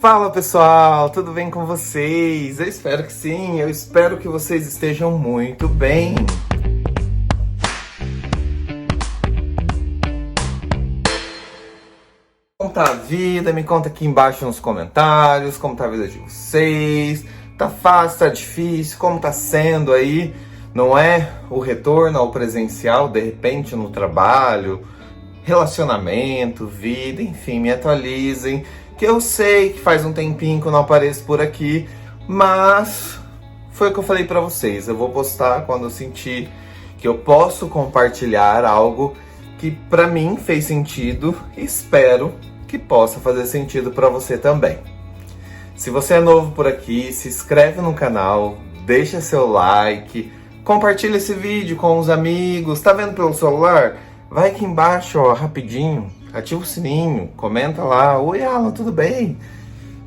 Fala pessoal, tudo bem com vocês? Eu espero que sim, eu espero que vocês estejam muito bem. Como tá a vida? Me conta aqui embaixo nos comentários, como tá a vida de vocês. Tá fácil, tá difícil, como tá sendo aí, não é? O retorno ao presencial, de repente no trabalho, relacionamento, vida, enfim, me atualizem. Que eu sei que faz um tempinho que eu não apareço por aqui, mas foi o que eu falei pra vocês. Eu vou postar quando eu sentir que eu posso compartilhar algo que pra mim fez sentido e espero que possa fazer sentido pra você também. Se você é novo por aqui, se inscreve no canal, deixa seu like, compartilha esse vídeo com os amigos. Tá vendo pelo celular? Vai aqui embaixo, ó, rapidinho. Ativa o sininho, comenta lá, oi Alan, tudo bem?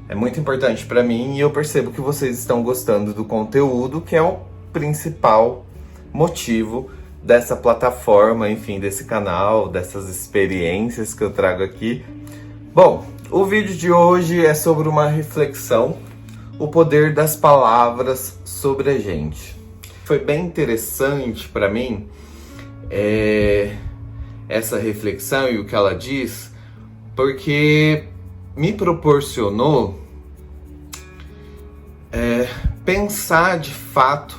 É muito importante pra mim e eu percebo que vocês estão gostando do conteúdo, que é o principal motivo dessa plataforma, enfim, desse canal, dessas experiências que eu trago aqui. Bom, o vídeo de hoje é sobre uma reflexão, o poder das palavras sobre a gente. Foi bem interessante pra mim, essa reflexão e o que ela diz, porque me proporcionou pensar de fato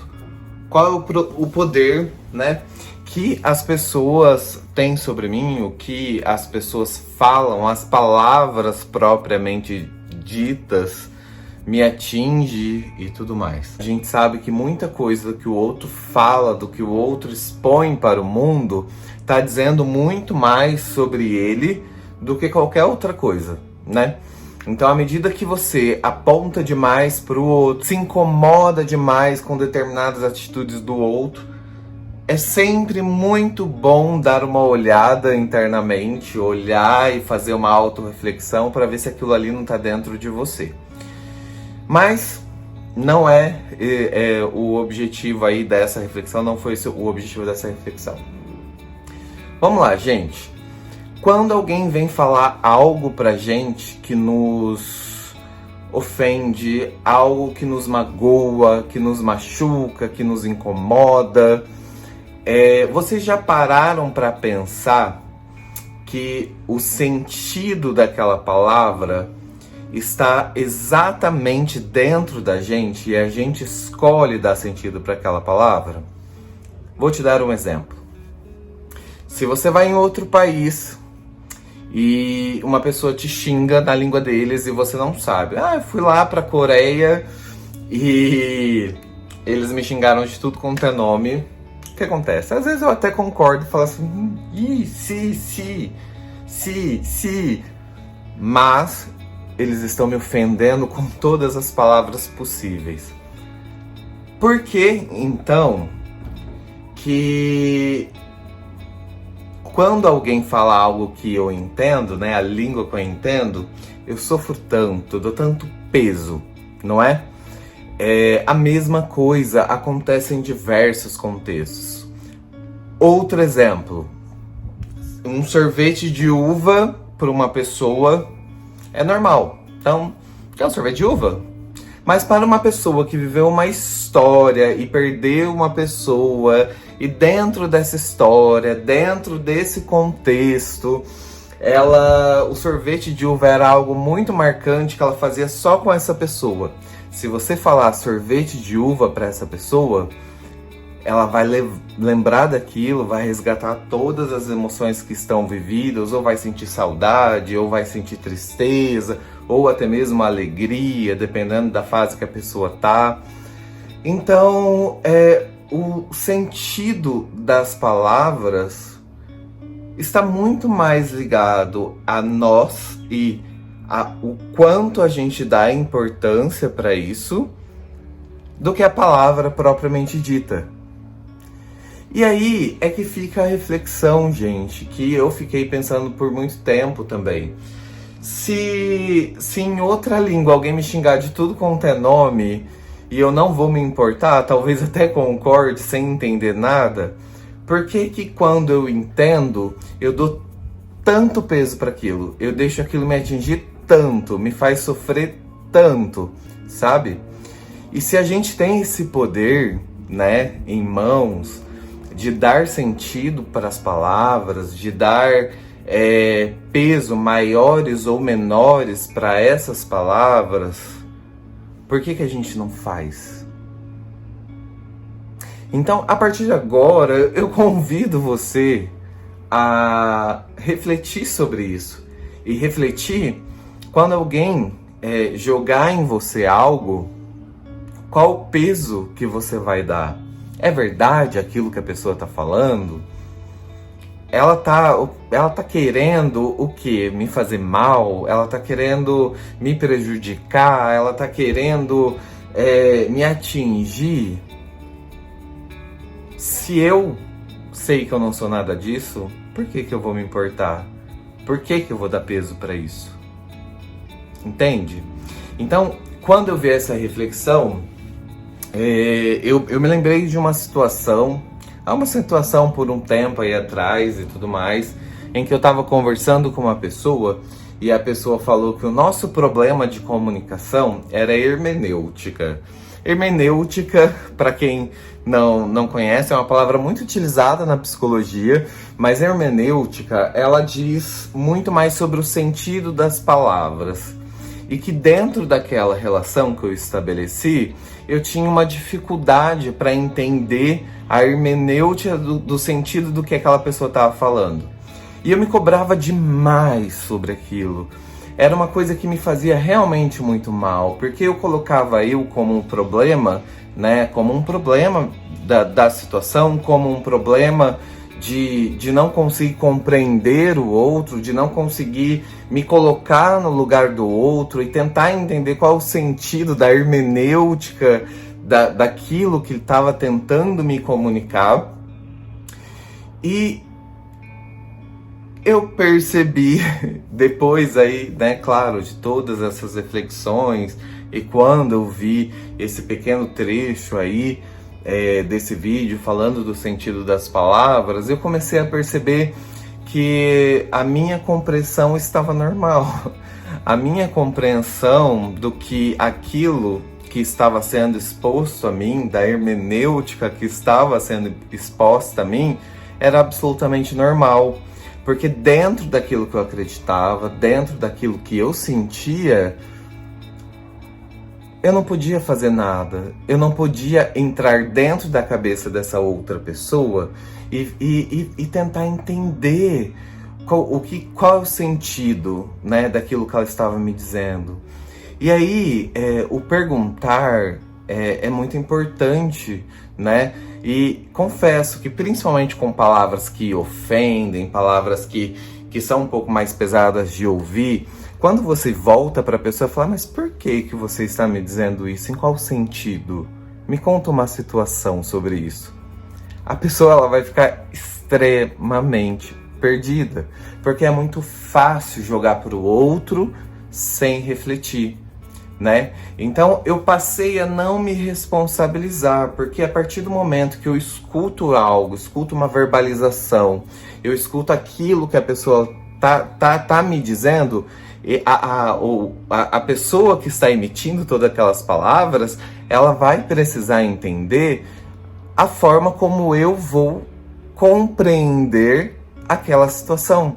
qual é o poder, né, que as pessoas têm sobre mim, o que as pessoas falam, as palavras propriamente ditas me atinge e tudo mais. A gente sabe que muita coisa do que o outro fala, do que o outro expõe para o mundo, tá dizendo muito mais sobre ele do que qualquer outra coisa, né? Então, à medida que você aponta demais para o outro, se incomoda demais com determinadas atitudes do outro, é sempre muito bom dar uma olhada internamente, olhar e fazer uma autorreflexão para ver se aquilo ali não tá dentro de você. Mas não é o objetivo aí dessa reflexão, não foi esse o objetivo dessa reflexão. Vamos lá, gente. Quando alguém vem falar algo pra gente que nos ofende, algo que nos magoa, que nos machuca, que nos incomoda, vocês já pararam pra pensar que o sentido daquela palavra está exatamente dentro da gente e a gente escolhe dar sentido para aquela palavra? Vou te dar um exemplo. Se você vai em outro país e uma pessoa te xinga na língua deles e você não sabe. Eu fui lá pra Coreia e eles me xingaram de tudo quanto é nome. O que acontece? Às vezes eu até concordo e falo assim, sim, mas eles estão me ofendendo com todas as palavras possíveis. Por que, então, que quando alguém fala algo que eu entendo, né, a língua que eu entendo, eu sofro tanto, dou tanto peso, não é? A mesma coisa acontece em diversos contextos. Outro exemplo, um sorvete de uva para uma pessoa é normal. Então, quer um sorvete de uva? Mas para uma pessoa que viveu uma história e perdeu uma pessoa, e dentro dessa história, dentro desse contexto, o sorvete de uva era algo muito marcante que ela fazia só com essa pessoa. Se você falar sorvete de uva para essa pessoa, ela vai lembrar daquilo, vai resgatar todas as emoções que estão vividas, ou vai sentir saudade, ou vai sentir tristeza, ou até mesmo alegria, dependendo da fase que a pessoa tá. Então, o sentido das palavras está muito mais ligado a nós e o quanto a gente dá importância para isso do que a palavra propriamente dita. E aí é que fica a reflexão, gente, que eu fiquei pensando por muito tempo também. Se em outra língua alguém me xingar de tudo quanto é nome e eu não vou me importar, talvez até concorde sem entender nada, por que que quando eu entendo, eu dou tanto peso para aquilo? Eu deixo aquilo me atingir tanto, me faz sofrer tanto, sabe? E se a gente tem esse poder, né, em mãos, de dar sentido para as palavras, de dar peso maiores ou menores para essas palavras, por que a gente não faz? Então, a partir de agora, eu convido você a refletir sobre isso. E refletir quando alguém jogar em você algo, qual o peso que você vai dar? É verdade aquilo que a pessoa está falando? Ela tá querendo o quê? Me fazer mal? Ela tá querendo me prejudicar? Ela tá querendo me atingir? Se eu sei que eu não sou nada disso, por que eu vou me importar? Por que eu vou dar peso para isso? Entende? Então, quando eu vi essa reflexão, eu me lembrei de uma situação por um tempo aí atrás e tudo mais, em que eu estava conversando com uma pessoa e a pessoa falou que o nosso problema de comunicação era hermenêutica. Hermenêutica, para quem não conhece, é uma palavra muito utilizada na psicologia, mas hermenêutica, ela diz muito mais sobre o sentido das palavras. E que dentro daquela relação que eu estabeleci, eu tinha uma dificuldade para entender a hermenêutica do sentido do que aquela pessoa estava falando. E eu me cobrava demais sobre aquilo. Era uma coisa que me fazia realmente muito mal, porque eu colocava eu como um problema, né? Como um problema da situação, como um problema de não conseguir compreender o outro, de não conseguir me colocar no lugar do outro e tentar entender qual o sentido da hermenêutica daquilo que ele estava tentando me comunicar. E eu percebi, depois aí, né, claro, de todas essas reflexões, e quando eu vi esse pequeno trecho aí desse vídeo falando do sentido das palavras, eu comecei a perceber que a minha compreensão estava normal. A minha compreensão do que aquilo que estava sendo exposto a mim, da hermenêutica que estava sendo exposta a mim, era absolutamente normal. Porque dentro daquilo que eu acreditava, dentro daquilo que eu sentia, eu não podia fazer nada. Eu não podia entrar dentro da cabeça dessa outra pessoa e tentar entender qual é o sentido, né, daquilo que ela estava me dizendo. E aí, o perguntar é muito importante, né? E confesso que principalmente com palavras que ofendem, palavras que são um pouco mais pesadas de ouvir, quando você volta para a pessoa e fala, mas por que você está me dizendo isso? Em qual sentido? Me conta uma situação sobre isso. A pessoa ela vai ficar extremamente perdida, porque é muito fácil jogar para o outro sem refletir, né? Então eu passei a não me responsabilizar, porque a partir do momento que eu escuto algo, escuto uma verbalização, eu escuto aquilo que a pessoa tá me dizendo, e a pessoa que está emitindo todas aquelas palavras, ela vai precisar entender a forma como eu vou compreender aquela situação.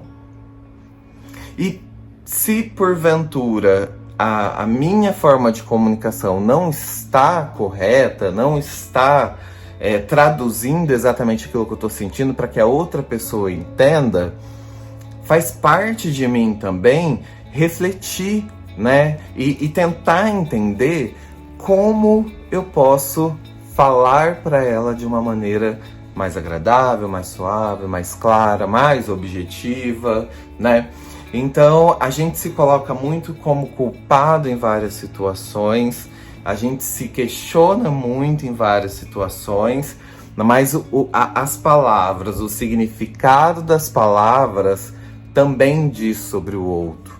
E se porventura a minha forma de comunicação não está correta, não está traduzindo exatamente aquilo que eu estou sentindo para que a outra pessoa entenda, faz parte de mim também refletir, né? E tentar entender como eu posso falar para ela de uma maneira mais agradável, mais suave, mais clara, mais objetiva, né? Então, a gente se coloca muito como culpado em várias situações, a gente se questiona muito em várias situações, mas as palavras, o significado das palavras também diz sobre o outro.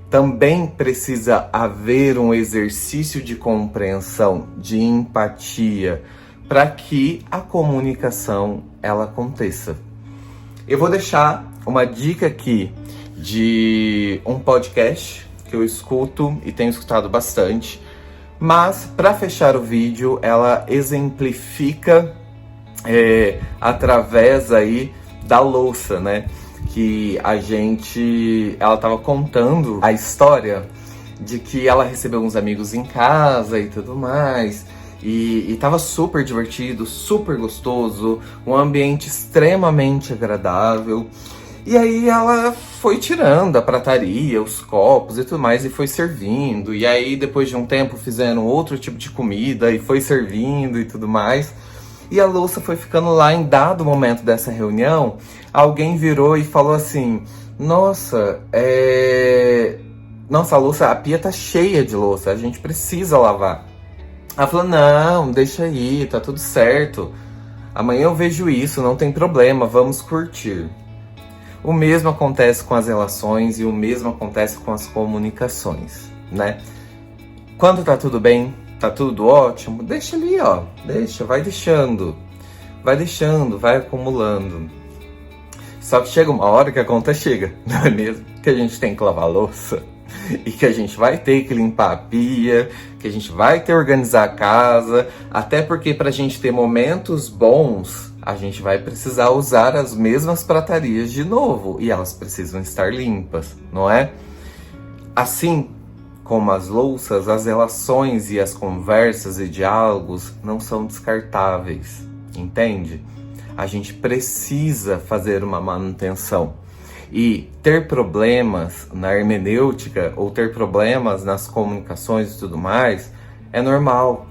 Também precisa haver um exercício de compreensão, de empatia, para que a comunicação ela aconteça. Eu vou deixar uma dica aqui de um podcast que eu escuto e tenho escutado bastante. Mas, para fechar o vídeo, ela exemplifica através aí da louça, né? Que ela tava contando a história de que ela recebeu uns amigos em casa e tudo mais. E tava super divertido, super gostoso, um ambiente extremamente agradável. E aí ela foi tirando a prataria, os copos e tudo mais, e foi servindo. E aí depois de um tempo fizeram outro tipo de comida e foi servindo e tudo mais. E a louça foi ficando lá. Em dado momento dessa reunião, alguém virou e falou assim: nossa, a louça, a pia tá cheia de louça, a gente precisa lavar. Ela falou: não, deixa aí, tá tudo certo. Amanhã eu vejo isso, não tem problema, vamos curtir. O mesmo acontece com as relações e o mesmo acontece com as comunicações, né? Quando tá tudo bem, tá tudo ótimo, deixa ali, ó. Vai deixando, vai acumulando. Só que chega uma hora que a conta chega, não é mesmo? Que a gente tem que lavar a louça. E que a gente vai ter que limpar a pia, que a gente vai ter que organizar a casa, até porque pra gente ter momentos bons, a gente vai precisar usar as mesmas pratarias de novo, e elas precisam estar limpas, não é? Assim como as louças, as relações e as conversas e diálogos não são descartáveis, entende? A gente precisa fazer uma manutenção. E ter problemas na hermenêutica ou ter problemas nas comunicações e tudo mais é normal.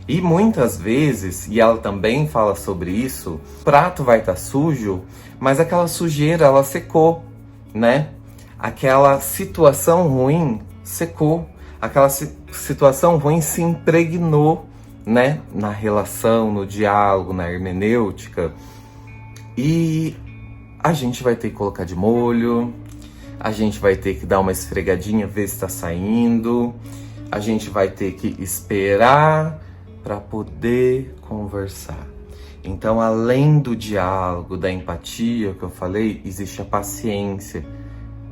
E muitas vezes, e ela também fala sobre isso, o prato vai estar sujo, mas aquela sujeira ela secou, né? Aquela situação ruim secou, aquela situação ruim se impregnou, né? Na relação, no diálogo, na hermenêutica. E a gente vai ter que colocar de molho, a gente vai ter que dar uma esfregadinha, ver se tá saindo, a gente vai ter que esperar para poder conversar. Então, além do diálogo, da empatia que eu falei, existe a paciência,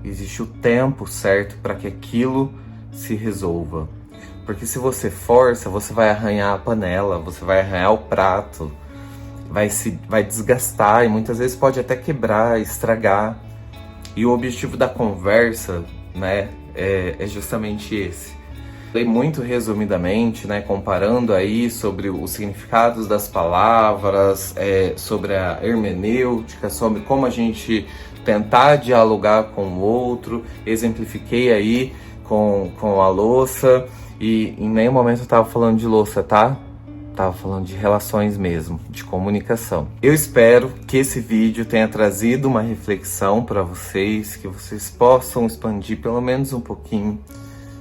existe o tempo certo para que aquilo se resolva. Porque se você força, você vai arranhar a panela, você vai arranhar o prato, vai desgastar e muitas vezes pode até quebrar, estragar. E o objetivo da conversa, né, é justamente esse. Falei muito resumidamente, né, comparando aí sobre os significados das palavras, sobre a hermenêutica, sobre como a gente tentar dialogar com o outro. Exemplifiquei aí com a louça, e em nenhum momento eu tava falando de louça, tá? Tava falando de relações mesmo, de comunicação. Eu espero que esse vídeo tenha trazido uma reflexão para vocês, que vocês possam expandir pelo menos um pouquinho.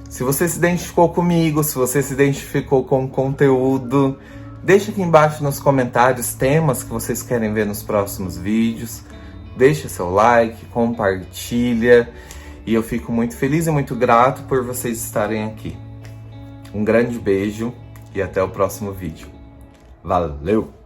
Se você se identificou comigo, se você se identificou com o conteúdo, deixa aqui embaixo nos comentários temas que vocês querem ver nos próximos vídeos. Deixa seu like, compartilha, e eu fico muito feliz e muito grato por vocês estarem aqui. Um grande beijo e até o próximo vídeo. Valeu!